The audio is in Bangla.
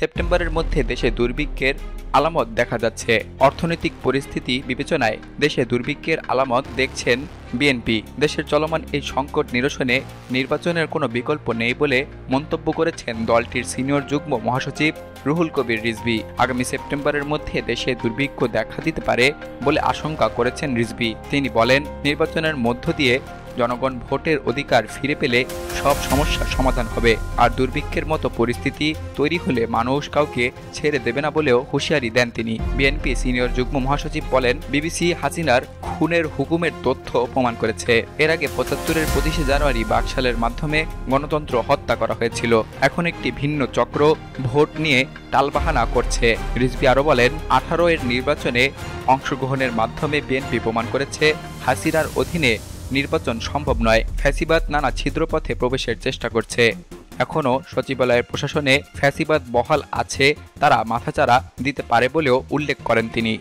সেপ্টেম্বরের মধ্যে দেশে দুর্ভিক্ষের আলামত দেখা যাচ্ছে। অর্থনৈতিক পরিস্থিতি বিবেচনায় দেশে দুর্ভিক্ষের আলামত দেখছেন বিএনপি। দেশের চলমান এই সংকট নিরসনে নির্বাচনের কোনো বিকল্প নেই বলে মন্তব্য করেছেন দলটির সিনিয়র যুগ্ম মহাসচিব রুহুল কবির রিজভী। আগামী সেপ্টেম্বরের মধ্যে দেশে দুর্ভিক্ষ দেখা দিতে পারে বলে আশঙ্কা করেছেন রিজভী। তিনি বলেন, নির্বাচনের মধ্য দিয়ে জনগণ ভোটের অধিকার ফিরে পেলে সব সমস্যার সমাধান হবে। আর দুর্ভিক্ষের মতো পরিস্থিতি তৈরি হলে মানুষ কাউকে ছেড়ে দেবে না বলেও হুঁশিয়ারি দেন তিনি। বিএনপি সিনিয়র যুগ্ম মহাসচিব বলেন, বিবিসি হাসিনার খুনের হুকুমের তথ্য প্রমাণ করেছে। এর আগে ৭৫-এর ২৫শে জানুয়ারি বাকশালের মাধ্যমে গণতন্ত্র হত্যা করা হয়েছিল। এখন একটি ভিন্ন চক্র ভোট নিয়ে টালবাহানা করছে। রিজভী আরও বলেন, ১৮-এর নির্বাচনে অংশগ্রহণের মাধ্যমে বিএনপি প্রমাণ করেছে হাসিনার অধীনে নির্বাচন সম্ভব নয়। ফ্যাসিবাদ নানা ছিদ্রপথে প্রবেশের চেষ্টা করছে। এখনও সচিবালয়ের প্রশাসনে ফ্যাসিবাদ বহাল আছে, তারা মাথাচাড়া দিতে পারে বলেও উল্লেখ করেন তিনি।